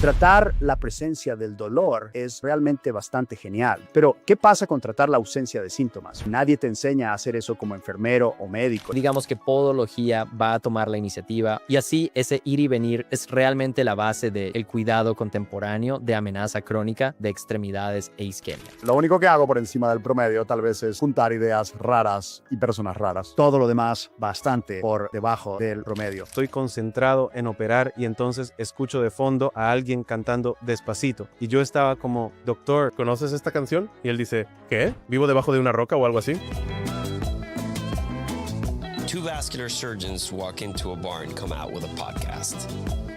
Tratar la presencia del dolor es realmente bastante genial. Pero, ¿qué pasa con tratar la ausencia de síntomas? Nadie te enseña a hacer eso como enfermero o médico. Digamos que podología va a tomar la iniciativa y así ese ir y venir es realmente la base del cuidado contemporáneo de amenaza crónica de extremidades e isquemia. Lo único que hago por encima del promedio tal vez es juntar ideas raras y personas raras. Todo lo demás bastante por debajo del promedio. Estoy concentrado en operar y entonces escucho de fondo a alguien cantando despacito. Y yo estaba como, doctor, ¿conoces esta canción? Y él dice, ¿qué? ¿Vivo debajo de una roca o algo así? Two vascular surgeons walk into a bar and come out with a podcast.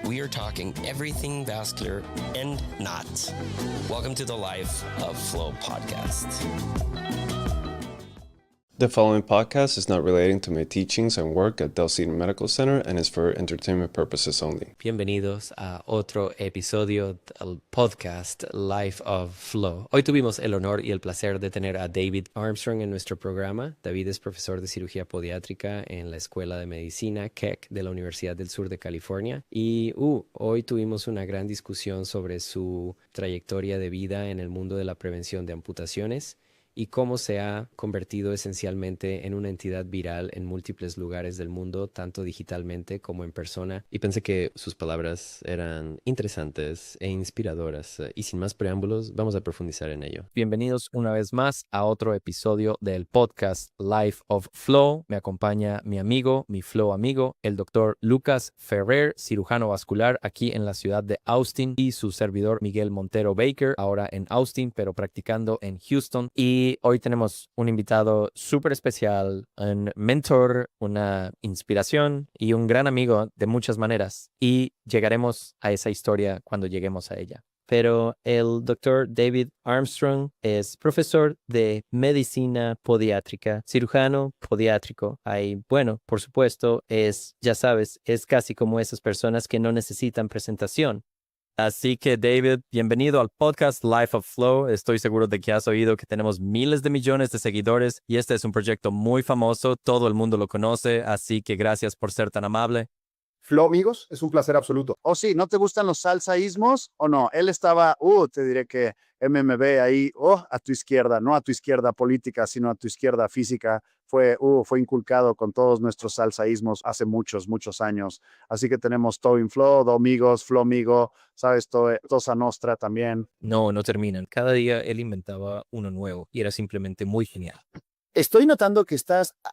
We are talking everything vascular and not. Welcome to the Life of Flow podcast. The following podcast is not relating to my teachings and work at Del Cedar Medical Center and is for entertainment purposes only. Bienvenidos a otro episodio del podcast Life of Flow. Hoy tuvimos el honor y el placer de tener a David Armstrong en nuestro programa. David es profesor de cirugía podiátrica en la Escuela de Medicina Keck de la Universidad del Sur de California. Y hoy tuvimos una gran discusión sobre su trayectoria de vida en el mundo de la prevención de amputaciones y cómo se ha convertido esencialmente en una entidad viral en múltiples lugares del mundo, tanto digitalmente como en persona. Y pensé que sus palabras eran interesantes e inspiradoras. Y sin más preámbulos, vamos a profundizar en ello. Bienvenidos una vez más a otro episodio del podcast Life of Flow. Me acompaña mi amigo, mi Flow amigo, el doctor Lucas Ferrer, cirujano vascular aquí en la ciudad de Austin, y su servidor Miguel Montero Baker, ahora en Austin, pero practicando en Houston. Y hoy tenemos un invitado súper especial, un mentor, una inspiración y un gran amigo de muchas maneras. Y llegaremos a esa historia cuando lleguemos a ella. Pero el doctor David Armstrong es profesor de medicina podiátrica, cirujano podiátrico. Bueno, por supuesto, ya sabes, es casi como esas personas que no necesitan presentación. Así que, David, bienvenido al podcast Life of Flow. Estoy seguro de que has oído que tenemos miles de millones de seguidores y este es un proyecto muy famoso. Todo el mundo lo conoce, así que gracias por ser tan amable. Flow, amigos, es un placer absoluto. Oh, sí, ¿no te gustan los salsaísmos o no? Él estaba, te diré que MMB ahí, a tu izquierda, no a tu izquierda política, sino a tu izquierda física. Fue inculcado con todos nuestros salsaísmos hace muchos, muchos años. Así que tenemos Tobin Flow, Domingos, Flow Amigo, ¿sabes? Tosa Nostra también. No terminan. Cada día él inventaba uno nuevo y era simplemente muy genial. Estoy notando que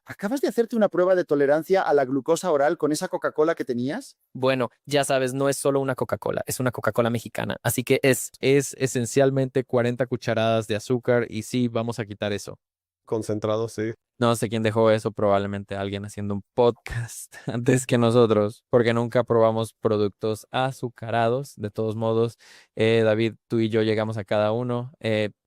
acabas de hacerte una prueba de tolerancia a la glucosa oral con esa Coca-Cola que tenías. Bueno, ya sabes, no es solo una Coca-Cola, es una Coca-Cola mexicana. Así que es esencialmente 40 cucharadas de azúcar y sí, vamos a quitar eso. Concentrado, sí. No sé quién dejó eso, probablemente alguien haciendo un podcast antes que nosotros, porque nunca probamos productos azucarados. De todos modos, David, tú y yo llegamos a cada uno.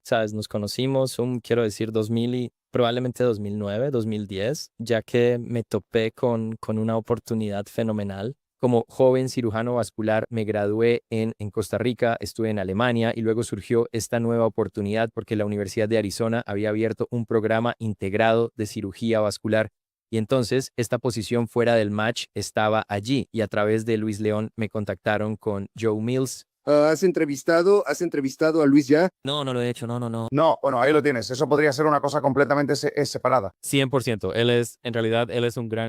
Sabes, nos conocimos, quiero decir, 2000 y probablemente 2009, 2010, ya que me topé con una oportunidad fenomenal. Como joven cirujano vascular me gradué en Costa Rica, estuve en Alemania y luego surgió esta nueva oportunidad porque la Universidad de Arizona había abierto un programa integrado de cirugía vascular. Y entonces esta posición fuera del match estaba allí y a través de Luis León me contactaron con Joe Mills. ¿Has entrevistado a Luis ya? No lo he hecho, no. No, bueno, ahí lo tienes. Eso podría ser una cosa completamente separada. 100%.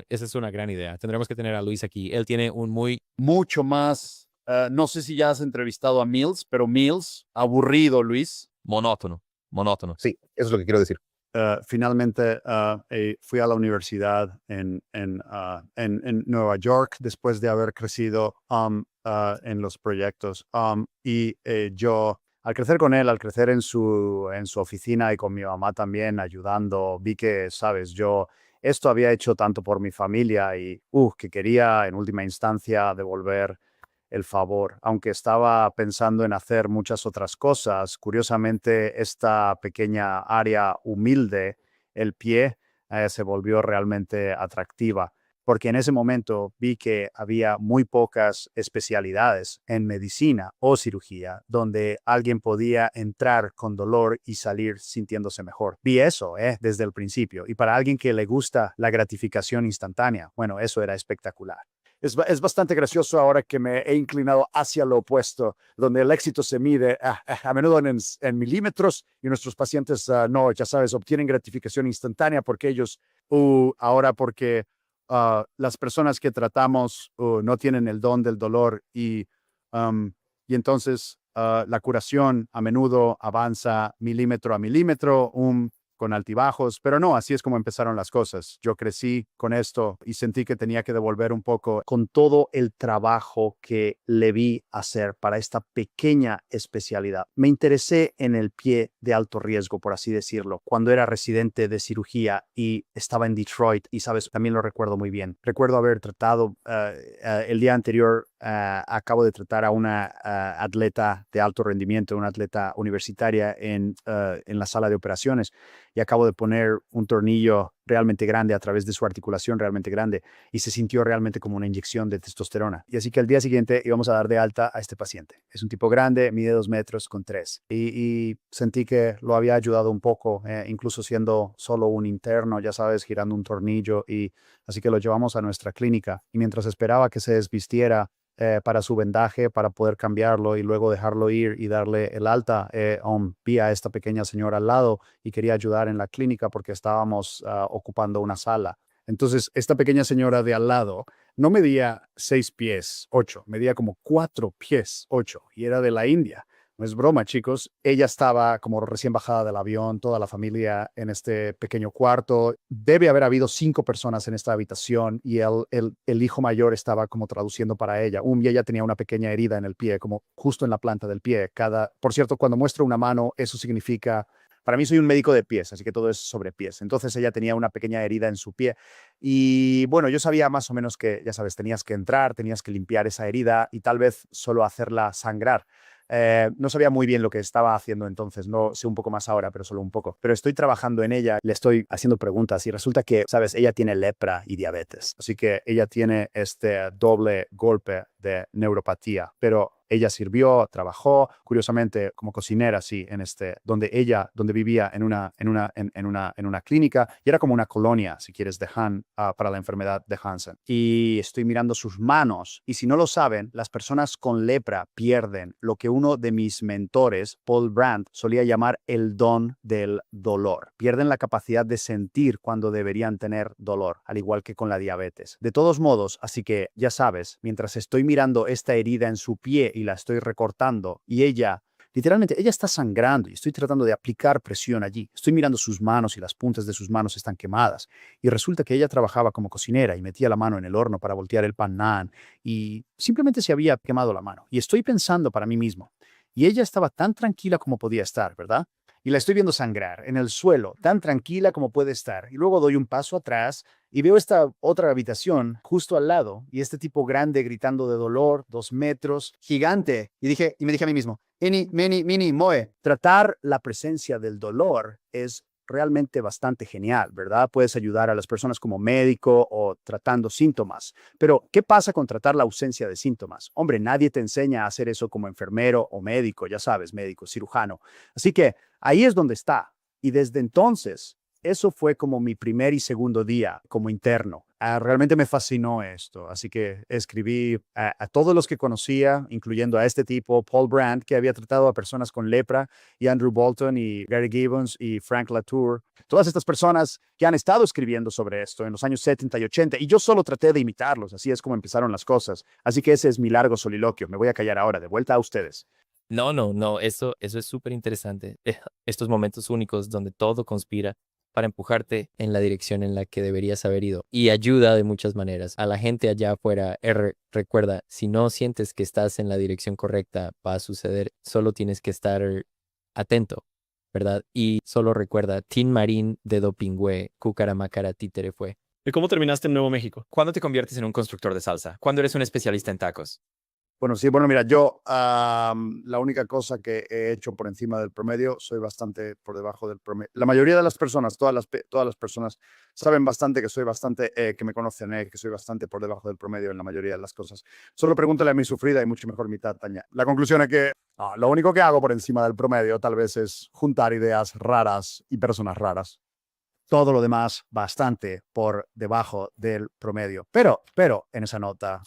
Esa es una gran idea. Tendremos que tener a Luis aquí. Él tiene Mucho más. No sé si ya has entrevistado a Mills, pero Mills, aburrido, Luis. monótono. Sí, eso es lo que quiero decir. Finalmente fui a la universidad en Nueva York después de haber crecido en los proyectos. Yo, al crecer con él, al crecer en su oficina y con mi mamá también ayudando, vi que, sabes, yo esto había hecho tanto por mi familia y que quería en última instancia devolver el favor. Aunque estaba pensando en hacer muchas otras cosas, curiosamente esta pequeña área humilde, el pie, se volvió realmente atractiva, porque en ese momento vi que había muy pocas especialidades en medicina o cirugía donde alguien podía entrar con dolor y salir sintiéndose mejor. Vi eso desde el principio, y para alguien que le gusta la gratificación instantánea, bueno, eso era espectacular. Es bastante gracioso ahora que me he inclinado hacia lo opuesto, donde el éxito se mide a menudo en milímetros y nuestros pacientes no, ya sabes, obtienen gratificación instantánea porque ellos, ahora porque las personas que tratamos no tienen el don del dolor y entonces la curación a menudo avanza milímetro a milímetro, con altibajos, pero no, así es como empezaron las cosas. Yo crecí con esto y sentí que tenía que devolver un poco con todo el trabajo que le vi hacer para esta pequeña especialidad. Me interesé en el pie de alto riesgo, por así decirlo, cuando era residente de cirugía y estaba en Detroit y, sabes, también lo recuerdo muy bien. Recuerdo haber tratado el día anterior, acabo de tratar a una atleta de alto rendimiento, una atleta universitaria en la sala de operaciones y acabo de poner un tornillo realmente grande a través de su articulación realmente grande y se sintió realmente como una inyección de testosterona. Y así que al día siguiente íbamos a dar de alta a este paciente. Es un tipo grande, mide 2 metros con 3 y sentí que lo había ayudado un poco, incluso siendo solo un interno, ya sabes, girando un tornillo y así que lo llevamos a nuestra clínica y mientras esperaba que se desvistiera para su vendaje, para poder cambiarlo y luego dejarlo ir y darle el alta. Vi a esta pequeña señora al lado y quería ayudar en la clínica porque estábamos ocupando una sala. Entonces, esta pequeña señora de al lado no medía 6 pies 8, medía como 4 pies 8 y era de la India. No es broma, chicos. Ella estaba como recién bajada del avión, toda la familia en este pequeño cuarto. Debe haber habido 5 personas en esta habitación y el hijo mayor estaba como traduciendo para ella. Y ella tenía una pequeña herida en el pie, como justo en la planta del pie. Por cierto, cuando muestro una mano, eso significa... Para mí soy un médico de pies, así que todo es sobre pies. Entonces ella tenía una pequeña herida en su pie. Y bueno, yo sabía más o menos que, ya sabes, tenías que entrar, tenías que limpiar esa herida y tal vez solo hacerla sangrar. No sabía muy bien lo que estaba haciendo entonces, no sé un poco más ahora, pero solo un poco. Pero estoy trabajando en ella, le estoy haciendo preguntas y resulta que, sabes, ella tiene lepra y diabetes. Así que ella tiene este doble golpe de neuropatía, pero ella sirvió, trabajó, curiosamente, como cocinera, sí, donde vivía en una clínica y era como una colonia, si quieres, para la enfermedad de Hansen. Y estoy mirando sus manos y si no lo saben, las personas con lepra pierden lo que uno de mis mentores, Paul Brandt, solía llamar el don del dolor. Pierden la capacidad de sentir cuando deberían tener dolor, al igual que con la diabetes. De todos modos, así que ya sabes, mientras estoy mirando esta herida en su pie y la estoy recortando y literalmente, ella está sangrando y estoy tratando de aplicar presión allí. Estoy mirando sus manos y las puntas de sus manos están quemadas. Y resulta que ella trabajaba como cocinera y metía la mano en el horno para voltear el pan naan y simplemente se había quemado la mano. Y estoy pensando para mí mismo. Y ella estaba tan tranquila como podía estar, ¿verdad? Y la estoy viendo sangrar en el suelo, tan tranquila como puede estar. Y luego doy un paso atrás y veo esta otra habitación justo al lado y este tipo grande gritando de dolor, 2 metros, gigante. Y me dije a mí mismo, Eni, meni, mini, moe. Tratar la presencia del dolor es realmente bastante genial, ¿verdad? Puedes ayudar a las personas como médico o tratando síntomas. Pero, ¿qué pasa con tratar la ausencia de síntomas? Hombre, nadie te enseña a hacer eso como enfermero o médico, ya sabes, médico, cirujano. Así que ahí es donde está. Y desde entonces, eso fue como mi primer y segundo día como interno. Realmente me fascinó esto, así que escribí a todos los que conocía, incluyendo a este tipo, Paul Brandt, que había tratado a personas con lepra, y Andrew Bolton, y Gary Gibbons, y Frank Latour. Todas estas personas que han estado escribiendo sobre esto en los años 70 y 80, y yo solo traté de imitarlos, así es como empezaron las cosas. Así que ese es mi largo soliloquio. Me voy a callar ahora, de vuelta a ustedes. No, eso es súper interesante. Estos momentos únicos donde todo conspira para empujarte en la dirección en la que deberías haber ido. Y ayuda de muchas maneras. A la gente allá afuera, recuerda, si no sientes que estás en la dirección correcta, va a suceder. Solo tienes que estar atento, ¿verdad? Y solo recuerda, Tin Marín de Dopingüe, Cucaramacara Títere fue. ¿Y cómo terminaste en Nuevo México? ¿Cuándo te conviertes en un constructor de salsa? ¿Cuándo eres un especialista en tacos? Bueno, sí, bueno, mira, yo la única cosa que he hecho por encima del promedio, soy bastante por debajo del promedio. La mayoría de las personas, todas las personas saben bastante que soy bastante, que me conocen, que soy bastante por debajo del promedio en la mayoría de las cosas. Solo pregúntale a mi sufrida y mucho mejor mi Taña. La conclusión es que lo único que hago por encima del promedio tal vez es juntar ideas raras y personas raras. todo lo demás bastante por debajo del promedio. Pero en esa nota,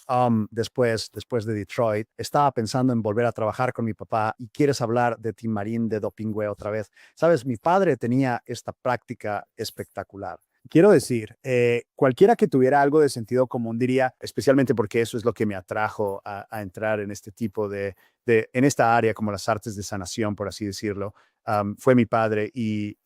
después de Detroit, estaba pensando en volver a trabajar con mi papá y quieres hablar de Tim Marín, de Dopingüe otra vez. Sabes, mi padre tenía esta práctica espectacular. Quiero decir, cualquiera que tuviera algo de sentido común diría, especialmente porque eso es lo que me atrajo a entrar en este tipo en esta área como las artes de sanación, por así decirlo, fue mi padre y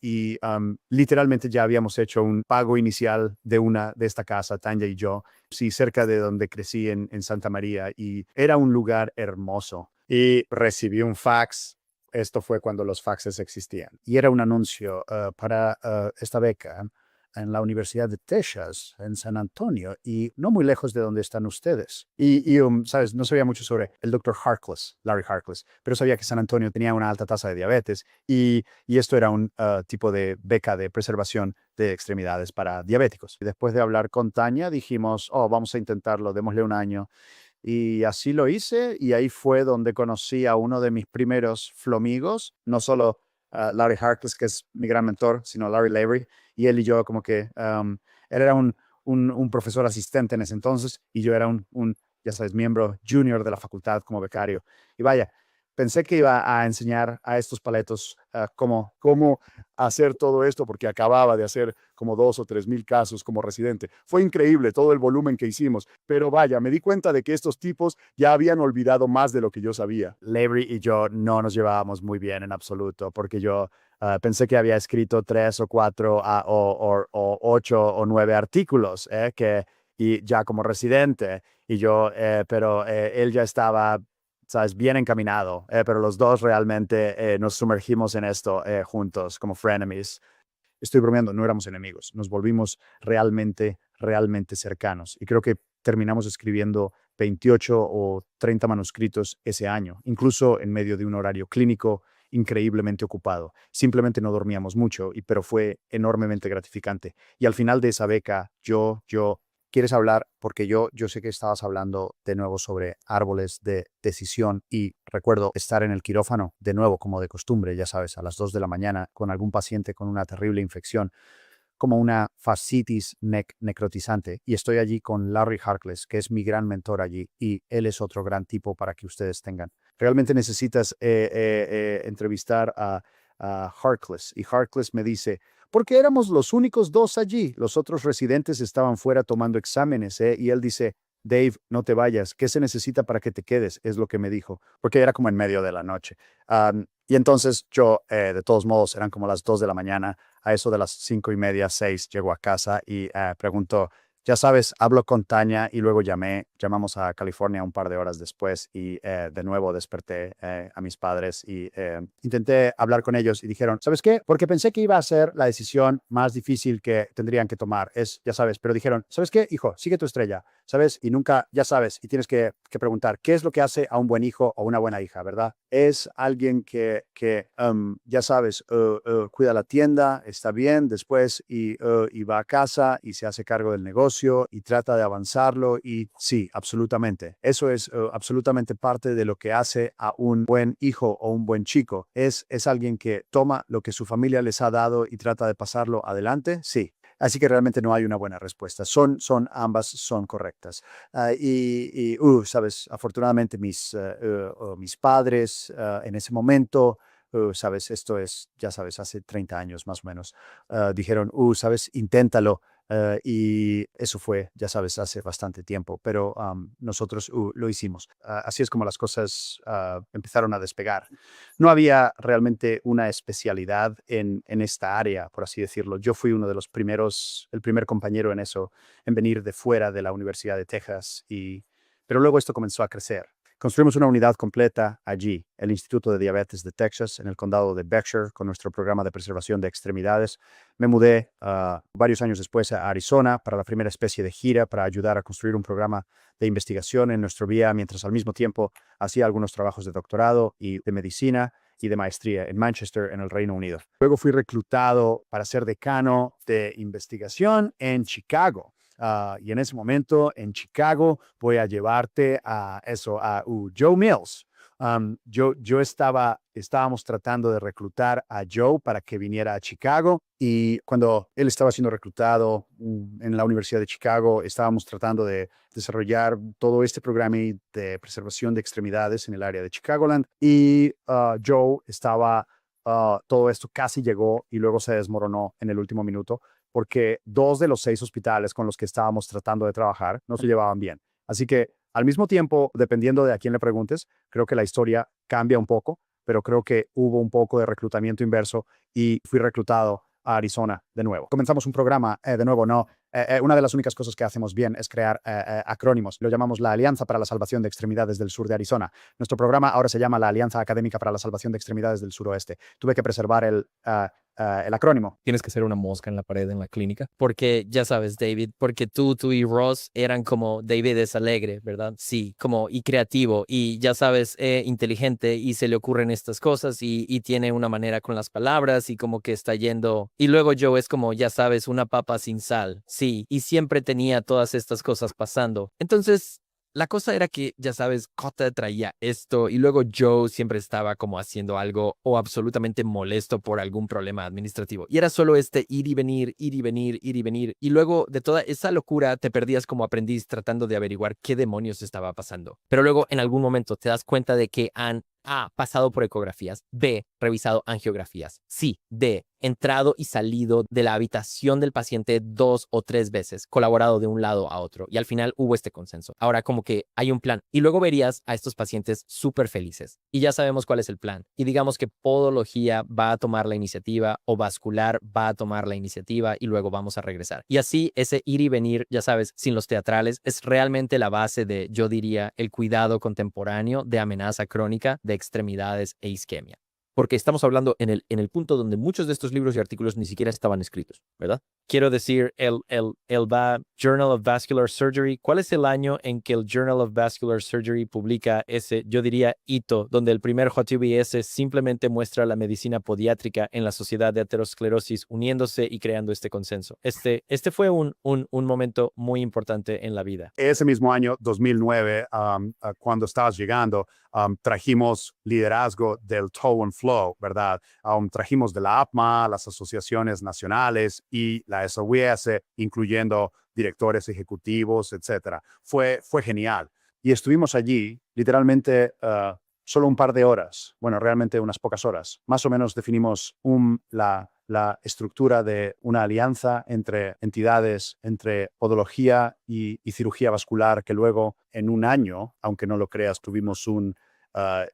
literalmente ya habíamos hecho un pago inicial de esta casa, Tanya y yo, sí, cerca de donde crecí en Santa María, y era un lugar hermoso. Y recibí un fax. Esto fue cuando los faxes existían. Y era un anuncio para esta beca en la Universidad de Texas, en San Antonio, y no muy lejos de donde están ustedes. ¿Sabes? No sabía mucho sobre el doctor Harkless, Larry Harkless, pero sabía que San Antonio tenía una alta tasa de diabetes y esto era un tipo de beca de preservación de extremidades para diabéticos. Y después de hablar con Tanya, dijimos, vamos a intentarlo, démosle un año. Y así lo hice, y ahí fue donde conocí a uno de mis primeros flomigos, no solo Larry Harkless, que es mi gran mentor, sino Larry Lavery, y él y yo como que, él era un profesor asistente en ese entonces, y yo era ya sabes, miembro junior de la facultad como becario. Y vaya, pensé que iba a enseñar a estos paletos cómo hacer todo esto, porque acababa de hacer como 2 o 3 mil casos como residente. Fue increíble todo el volumen que hicimos, pero vaya, me di cuenta de que estos tipos ya habían olvidado más de lo que yo sabía. Lavery y yo no nos llevábamos muy bien en absoluto, porque yo pensé que había escrito 3 o 4 o 8 o 9 artículos y ya como residente, y yo, pero él ya estaba, sabes, bien encaminado, pero los dos realmente nos sumergimos en esto juntos como frenemies. Estoy bromeando, no éramos enemigos, nos volvimos realmente cercanos, y creo que terminamos escribiendo 28 o 30 manuscritos ese año, incluso en medio de un horario clínico increíblemente ocupado. Simplemente no dormíamos mucho, pero fue enormemente gratificante. Y al final de esa beca, ¿quieres hablar? Porque yo sé que estabas hablando de nuevo sobre árboles de decisión, y recuerdo estar en el quirófano de nuevo, como de costumbre, ya sabes, a las 2 de la mañana, con algún paciente con una terrible infección, como una fascitis necrotizante, y estoy allí con Larry Harkless, que es mi gran mentor allí, y él es otro gran tipo para que ustedes tengan. Realmente necesitas entrevistar a Harkless, y Harkless me dice, porque éramos los únicos dos allí, los otros residentes estaban fuera tomando exámenes, y él dice, Dave, no te vayas, ¿qué se necesita para que te quedes? Es lo que me dijo, porque era como en medio de la noche. Y entonces yo, de todos modos, eran como las 2 de la mañana, a eso de las 5:30, 6, llego a casa y pregunto, ya sabes, hablo con Tanya, y luego llamamos a California un par de horas después, y de nuevo desperté a mis padres y intenté hablar con ellos, y dijeron, ¿sabes qué? Porque pensé que iba a ser la decisión más difícil que tendrían que tomar, ya sabes, pero dijeron, ¿sabes qué, hijo? Sigue tu estrella, ¿sabes? Y nunca, ya sabes, y tienes que preguntar, ¿qué es lo que hace a un buen hijo o una buena hija, verdad? Es alguien que ya sabes, cuida la tienda, está bien después, y va a casa y se hace cargo del negocio y trata de avanzarlo, y sí, absolutamente. Eso es absolutamente parte de lo que hace a un buen hijo o un buen chico. Es alguien que toma lo que su familia les ha dado y trata de pasarlo adelante, sí. Así que realmente no hay una buena respuesta. Ambas son correctas. Sabes, afortunadamente mis padres en ese momento, sabes, esto es, ya sabes, hace 30 años más o menos, dijeron, sabes, inténtalo. Y eso fue, ya sabes, hace bastante tiempo, pero nosotros lo hicimos. Así es como las cosas empezaron a despegar. No había realmente una especialidad en esta área, por así decirlo. Yo fui uno de los primeros, el primer compañero en eso, en venir de fuera de la Universidad de Texas, pero luego esto comenzó a crecer. Construimos una unidad completa allí, el Instituto de Diabetes de Texas, en el condado de Berkshire, con nuestro programa de preservación de extremidades. Me mudé varios años después a Arizona para la primera especie de gira para ayudar a construir un programa de investigación en nuestro vía, mientras al mismo tiempo hacía algunos trabajos de doctorado y de medicina y de maestría en Manchester, en el Reino Unido. Luego fui reclutado para ser decano de investigación en Chicago. Y en ese momento en Chicago voy a llevarte a Joe Mills, estábamos tratando de reclutar a Joe para que viniera a Chicago, y cuando él estaba siendo reclutado en la Universidad de Chicago, estábamos tratando de desarrollar todo este programa de preservación de extremidades en el área de Chicagoland, y Joe estaba, todo esto casi llegó y luego se desmoronó en el último minuto porque 2 de los 6 hospitales con los que estábamos tratando de trabajar no se llevaban bien. Así que al mismo tiempo, dependiendo de a quién le preguntes, creo que la historia cambia un poco, pero creo que hubo un poco de reclutamiento inverso y fui reclutado a Arizona de nuevo. Comenzamos un programa, de nuevo, no. Una de las únicas cosas que hacemos bien es crear acrónimos. Lo llamamos la Alianza para la Salvación de Extremidades del Sur de Arizona. Nuestro programa ahora se llama la Alianza Académica para la Salvación de Extremidades del Suroeste. Tuve que preservar el acrónimo. Tienes que ser una mosca en la pared en la clínica. Porque ya sabes, David, porque tú y Ross eran como David es alegre, ¿verdad? Sí, como y creativo y ya sabes, inteligente y se le ocurren estas cosas y tiene una manera con las palabras y como que está yendo. Y luego Joe es como, ya sabes, una papa sin sal. Sí, y siempre tenía todas estas cosas pasando. Entonces, la cosa era que, ya sabes, Cota traía esto y luego Joe siempre estaba como haciendo algo o absolutamente molesto por algún problema administrativo. Y era solo este ir y venir, ir y venir, ir y venir. Y luego de toda esa locura te perdías como aprendiz tratando de averiguar qué demonios estaba pasando. Pero luego en algún momento te das cuenta de que han A, pasado por ecografías, B, revisado angiografías, C, D, entrado y salido de la habitación del paciente 2 o 3 veces, colaborado de un lado a otro y al final hubo este consenso. Ahora como que hay un plan y luego verías a estos pacientes súper felices y ya sabemos cuál es el plan y digamos que podología va a tomar la iniciativa o vascular va a tomar la iniciativa y luego vamos a regresar. Y así ese ir y venir, ya sabes, sin los teatrales, es realmente la base de, yo diría, el cuidado contemporáneo de amenaza crónica de extremidades e isquemia. Porque estamos hablando en el punto donde muchos de estos libros y artículos ni siquiera estaban escritos, ¿verdad? Quiero decir, el Journal of Vascular Surgery, ¿cuál es el año en que el Journal of Vascular Surgery publica ese, yo diría, hito, donde el primer JVS simplemente muestra la medicina podiátrica en la sociedad de aterosclerosis uniéndose y creando este consenso? Este fue un momento muy importante en la vida. Ese mismo año, 2009, cuando estabas llegando, trajimos liderazgo del Toe and Flow, ¿verdad? Trajimos de la APMA, las asociaciones nacionales y la SOS, incluyendo directores ejecutivos, etcétera. Fue genial. Y estuvimos allí, literalmente, solo un par de horas. Bueno, realmente unas pocas horas. Más o menos definimos la estructura de una alianza entre entidades, entre podología y cirugía vascular, que luego en un año, aunque no lo creas, tuvimos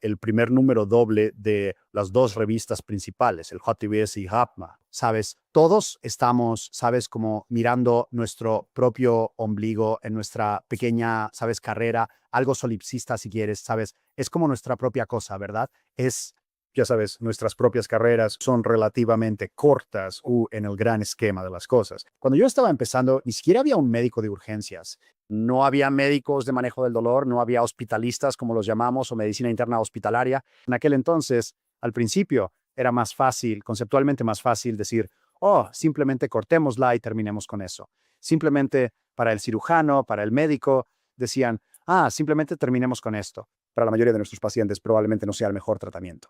el primer número doble de las 2 revistas principales, el JVS y APMA. ¿Sabes? Todos estamos, ¿sabes? Como mirando nuestro propio ombligo en nuestra pequeña, ¿sabes? Carrera, algo solipsista si quieres, ¿sabes? Es como nuestra propia cosa, ¿verdad? Ya sabes, nuestras propias carreras son relativamente cortas en el gran esquema de las cosas. Cuando yo estaba empezando, ni siquiera había un médico de urgencias. No había médicos de manejo del dolor, no había hospitalistas, como los llamamos, o medicina interna hospitalaria. En aquel entonces, al principio, era más fácil, conceptualmente más fácil decir, simplemente cortémosla y terminemos con eso. Simplemente para el cirujano, para el médico, decían, simplemente terminemos con esto. Para la mayoría de nuestros pacientes probablemente no sea el mejor tratamiento.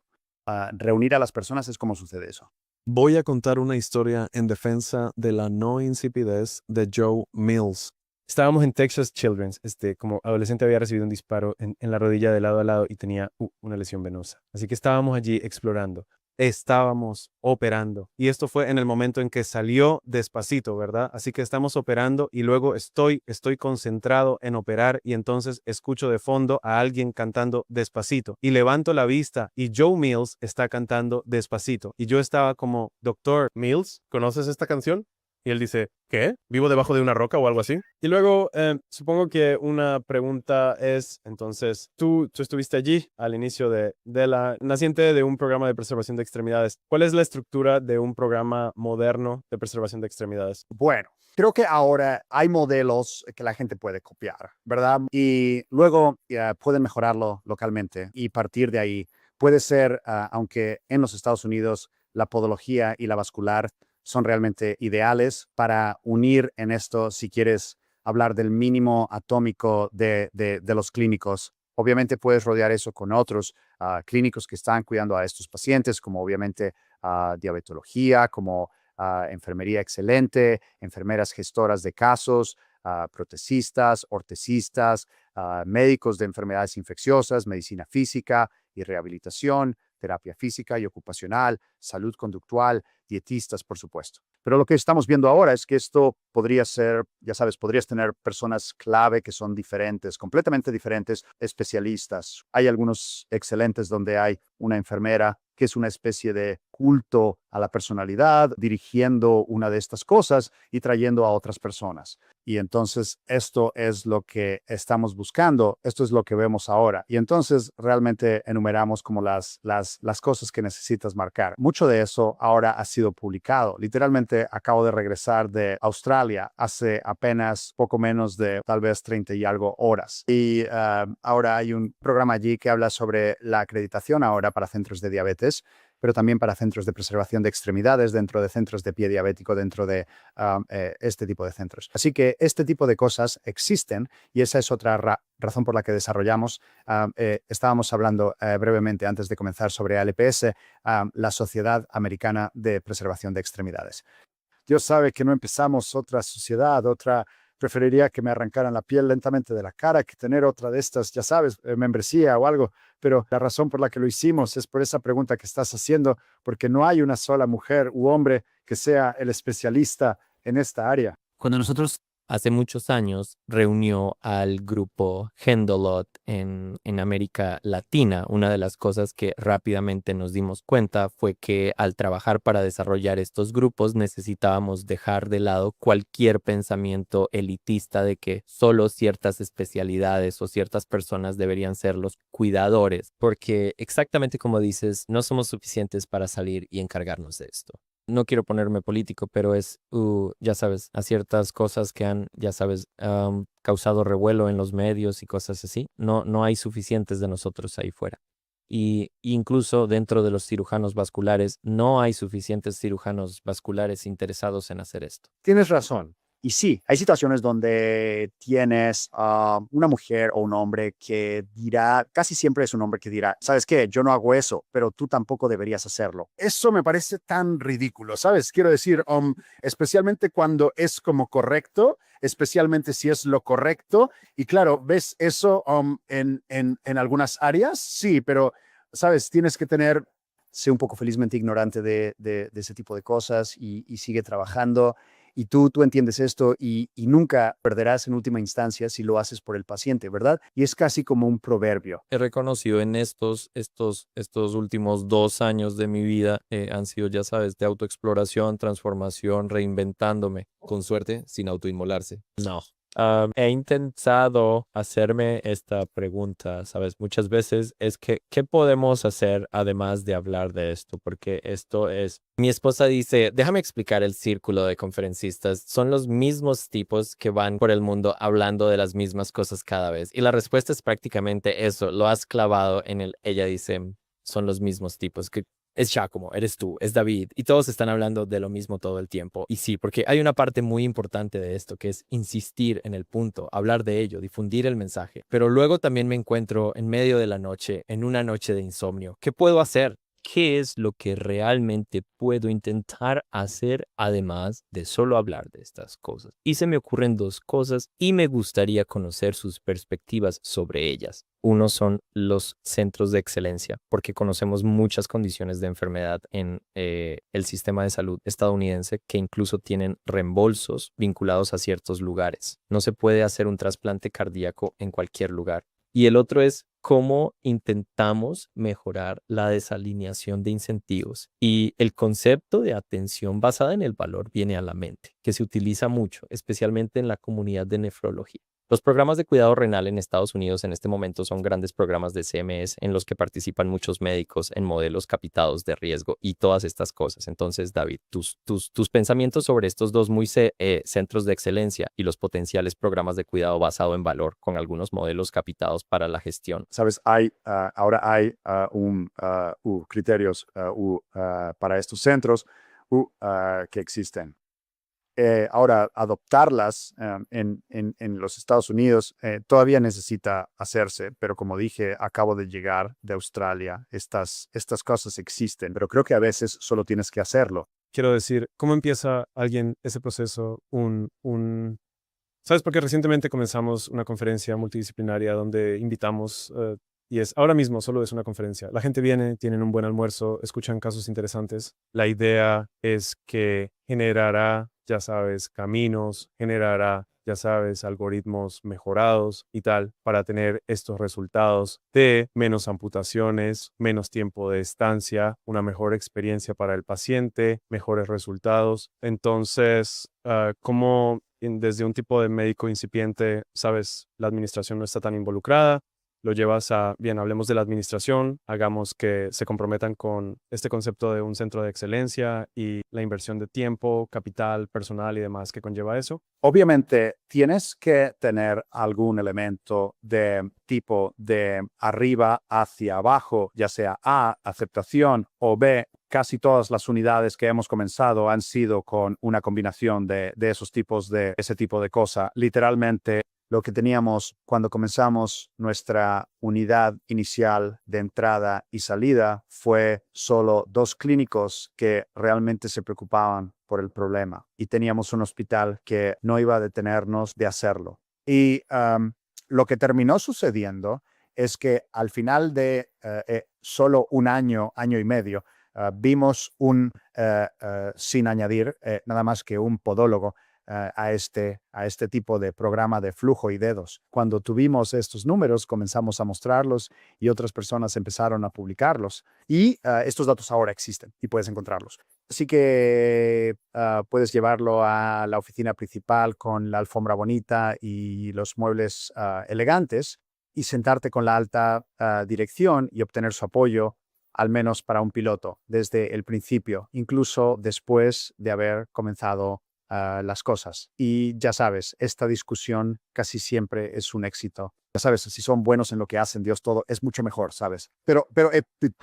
Reunir a las personas es como sucede eso. Voy a contar una historia en defensa de la no insipidez de Joe Mills. Estábamos en Texas Children's. Como adolescente había recibido un disparo en la rodilla de lado a lado y tenía una lesión venosa. Así que estábamos allí explorando. Estábamos operando. Y esto fue en el momento en que salió Despacito, ¿verdad? Así que estamos operando y luego estoy concentrado en operar y entonces escucho de fondo a alguien cantando Despacito. Y levanto la vista y Joe Mills está cantando Despacito. Y yo estaba como, Doctor Mills, ¿conoces esta canción? Y él dice, ¿qué? ¿Vivo debajo de una roca o algo así? Y luego, supongo que una pregunta es, entonces, tú estuviste allí al inicio de la naciente de un programa de preservación de extremidades. ¿Cuál es la estructura de un programa moderno de preservación de extremidades? Bueno, creo que ahora hay modelos que la gente puede copiar, ¿verdad? Y luego pueden mejorarlo localmente y partir de ahí. Puede ser, aunque en los Estados Unidos la podología y la vascular son realmente ideales para unir en esto, si quieres hablar del mínimo atómico de los clínicos, Obviamente puedes rodear eso con otros clínicos que están cuidando a estos pacientes, como obviamente diabetología, como enfermería excelente, enfermeras gestoras de casos, protecistas, ortesistas, médicos de enfermedades infecciosas, medicina física y rehabilitación, terapia física y ocupacional, salud conductual, dietistas, por supuesto. Pero lo que estamos viendo ahora es que esto podría ser, ya sabes, podrías tener personas clave que son diferentes, completamente diferentes, especialistas. Hay algunos excelentes donde hay una enfermera que es una especie de culto a la personalidad, dirigiendo una de estas cosas y trayendo a otras personas. Y entonces esto es lo que estamos buscando, esto es lo que vemos ahora. Y entonces realmente enumeramos como las cosas que necesitas marcar. Mucho de eso ahora ha sido publicado. Literalmente acabo de regresar de Australia hace apenas poco menos de tal vez 30 y algo horas. Y ahora hay un programa allí que habla sobre la acreditación ahora para centros de diabetes, pero también para centros de preservación de extremidades, dentro de centros de pie diabético, dentro de este tipo de centros. Así que este tipo de cosas existen y esa es otra razón por la que desarrollamos. Estábamos hablando brevemente antes de comenzar sobre ALPS, la Sociedad Americana de Preservación de Extremidades. Dios sabe que no empezamos otra sociedad, preferiría que me arrancaran la piel lentamente de la cara que tener otra de estas, ya sabes, membresía o algo. Pero la razón por la que lo hicimos es por esa pregunta que estás haciendo, porque no hay una sola mujer u hombre que sea el especialista en esta área. Cuando nosotros hace muchos años reunió al grupo Gendelot en América Latina, una de las cosas que rápidamente nos dimos cuenta fue que al trabajar para desarrollar estos grupos necesitábamos dejar de lado cualquier pensamiento elitista de que solo ciertas especialidades o ciertas personas deberían ser los cuidadores, porque exactamente como dices, no somos suficientes para salir y encargarnos de esto. No quiero ponerme político, pero es, ya sabes, a ciertas cosas que han, ya sabes, causado revuelo en los medios y cosas así. No hay suficientes de nosotros ahí fuera. Y incluso dentro de los cirujanos vasculares, no hay suficientes cirujanos vasculares interesados en hacer esto. Tienes razón. Y sí, hay situaciones donde tienes una mujer o un hombre que dirá, casi siempre es un hombre que dirá, ¿sabes qué? Yo no hago eso, pero tú tampoco deberías hacerlo. Eso me parece tan ridículo, ¿sabes? Quiero decir, especialmente cuando es como correcto, especialmente si es lo correcto. Y claro, ¿ves eso en algunas áreas? Sí, pero, ¿sabes? Tienes que tener, sé un poco felizmente ignorante de ese tipo de cosas y sigue trabajando. Y tú entiendes esto y nunca perderás en última instancia si lo haces por el paciente, ¿verdad? Y es casi como un proverbio. He reconocido en estos últimos 2 años de mi vida han sido, ya sabes, de autoexploración, transformación, reinventándome. Con suerte, sin autoinmolarse. No. He intentado hacerme esta pregunta, ¿sabes? Muchas veces es que, ¿qué podemos hacer además de hablar de esto? Porque esto es... Mi esposa dice, déjame explicar el círculo de conferencistas. Son los mismos tipos que van por el mundo hablando de las mismas cosas cada vez. Y la respuesta es prácticamente eso. Lo has clavado en el... Ella dice, son los mismos tipos que... Es Giacomo, eres tú, es David, y todos están hablando de lo mismo todo el tiempo. Y sí, porque hay una parte muy importante de esto, que es insistir en el punto, hablar de ello, difundir el mensaje. Pero luego también me encuentro en medio de la noche, en una noche de insomnio. ¿Qué puedo hacer? ¿Qué es lo que realmente puedo intentar hacer además de solo hablar de estas cosas? Y se me ocurren 2 cosas y me gustaría conocer sus perspectivas sobre ellas. Uno son los centros de excelencia, porque conocemos muchas condiciones de enfermedad en el sistema de salud estadounidense que incluso tienen reembolsos vinculados a ciertos lugares. No se puede hacer un trasplante cardíaco en cualquier lugar. Y el otro es cómo intentamos mejorar la desalineación de incentivos. Y el concepto de atención basada en el valor viene a la mente, que se utiliza mucho, especialmente en la comunidad de nefrología. Los programas de cuidado renal en Estados Unidos en este momento son grandes programas de CMS en los que participan muchos médicos en modelos capitados de riesgo y todas estas cosas. Entonces, David, tus pensamientos sobre estos 2 centros de excelencia y los potenciales programas de cuidado basado en valor con algunos modelos capitados para la gestión. Sabes, ahora hay criterios para estos centros que existen. ahora adoptarlas en los Estados Unidos todavía necesita hacerse, pero como dije, acabo de llegar de Australia. Estas cosas existen, pero creo que a veces solo tienes que hacerlo. Quiero decir, ¿cómo empieza alguien ese proceso? ¿Sabes? Porque recientemente comenzamos una conferencia multidisciplinaria donde invitamos, y ahora mismo solo es una conferencia. La gente viene, tienen un buen almuerzo, escuchan casos interesantes. La idea es que generará, ya sabes, caminos, generará, ya sabes, algoritmos mejorados y tal, para tener estos resultados de menos amputaciones, menos tiempo de estancia, una mejor experiencia para el paciente, mejores resultados. Entonces, ¿cómo desde un tipo de médico incipiente, sabes, la administración no está tan involucrada? Lo llevas bien, hablemos de la administración, hagamos que se comprometan con este concepto de un centro de excelencia y la inversión de tiempo, capital, personal y demás que conlleva eso. Obviamente tienes que tener algún elemento de tipo de arriba hacia abajo, ya sea A, aceptación, o B, casi todas las unidades que hemos comenzado han sido con una combinación de esos tipos de ese tipo de cosa. Literalmente, lo que teníamos cuando comenzamos nuestra unidad inicial de entrada y salida fue solo 2 clínicos que realmente se preocupaban por el problema y teníamos un hospital que no iba a detenernos de hacerlo. Y lo que terminó sucediendo es que al final de solo un año y medio, vimos sin añadir nada más que un podólogo, a este tipo de programa de flujo y dedos. Cuando tuvimos estos números, comenzamos a mostrarlos y otras personas empezaron a publicarlos. Y estos datos ahora existen y puedes encontrarlos. Así que puedes llevarlo a la oficina principal con la alfombra bonita y los muebles elegantes y sentarte con la alta dirección y obtener su apoyo, al menos para un piloto, desde el principio, incluso después de haber comenzado las cosas. Y ya sabes, esta discusión casi siempre es un éxito. Ya sabes, si son buenos en lo que hacen, Dios todo, es mucho mejor, ¿sabes? Pero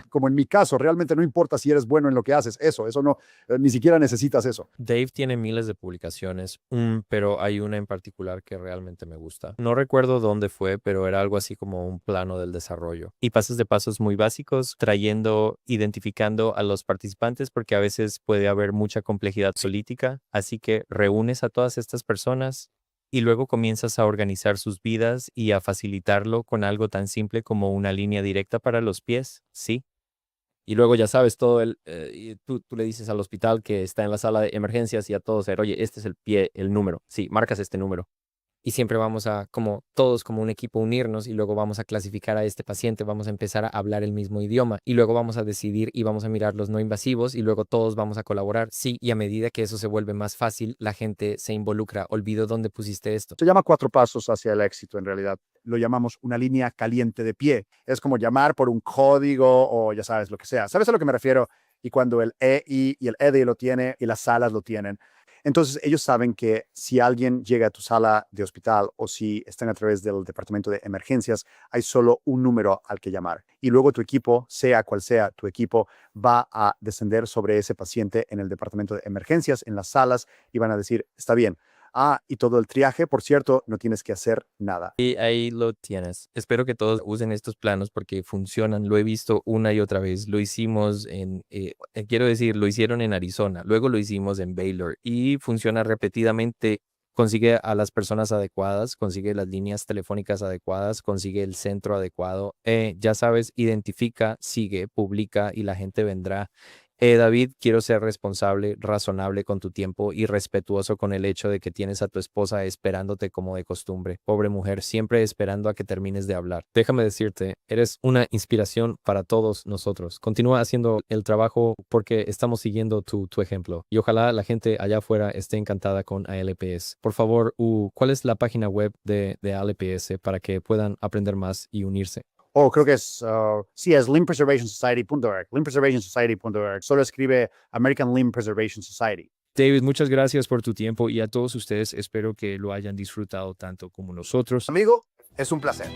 como en mi caso, realmente no importa si eres bueno en lo que haces, eso no, ni siquiera necesitas eso. Dave tiene miles de publicaciones, pero hay una en particular que realmente me gusta. No recuerdo dónde fue, pero era algo así como un plano del desarrollo. Y pasas de pasos muy básicos, identificando a los participantes, porque a veces puede haber mucha complejidad política. Así que reúnes a todas estas personas y luego comienzas a organizar sus vidas y a facilitarlo con algo tan simple como una línea directa para los pies, ¿sí? Y luego ya sabes todo y tú le dices al hospital que está en la sala de emergencias y a todos, oye, este es el pie, el número. Sí, marcas este número. Y siempre vamos a, todos como un equipo, unirnos y luego vamos a clasificar a este paciente, vamos a empezar a hablar el mismo idioma y luego vamos a decidir y vamos a mirar los no invasivos y luego todos vamos a colaborar. Sí, y a medida que eso se vuelve más fácil, la gente se involucra. Olvido dónde pusiste esto. Se llama 4 pasos hacia el éxito, en realidad. Lo llamamos una línea caliente de pie. Es como llamar por un código o ya sabes, lo que sea. ¿Sabes a lo que me refiero? Y cuando el EI y el EDI lo tiene y las salas lo tienen. Entonces, ellos saben que si alguien llega a tu sala de hospital o si están a través del departamento de emergencias, hay solo un número al que llamar. Y luego tu equipo, sea cual sea tu equipo, va a descender sobre ese paciente en el departamento de emergencias, en las salas, y van a decir, está bien. Y todo el triaje, por cierto, no tienes que hacer nada. Y ahí lo tienes. Espero que todos usen estos planos porque funcionan. Lo he visto una y otra vez. Lo hicimos lo hicieron en Arizona. Luego lo hicimos en Baylor y funciona repetidamente. Consigue a las personas adecuadas, consigue las líneas telefónicas adecuadas, consigue el centro adecuado. Ya sabes, identifica, sigue, publica y la gente vendrá. David, quiero ser responsable, razonable con tu tiempo y respetuoso con el hecho de que tienes a tu esposa esperándote como de costumbre. Pobre mujer, siempre esperando a que termines de hablar. Déjame decirte, eres una inspiración para todos nosotros. Continúa haciendo el trabajo porque estamos siguiendo tu ejemplo. Y ojalá la gente allá afuera esté encantada con ALPS. Por favor, ¿cuál es la página web de ALPS para que puedan aprender más y unirse? Creo que es limbpreservationsociety.org. Limbpreservationsociety.org. Solo escribe American Limb Preservation Society. David, muchas gracias por tu tiempo y a todos ustedes espero que lo hayan disfrutado tanto como nosotros. Amigo, es un placer.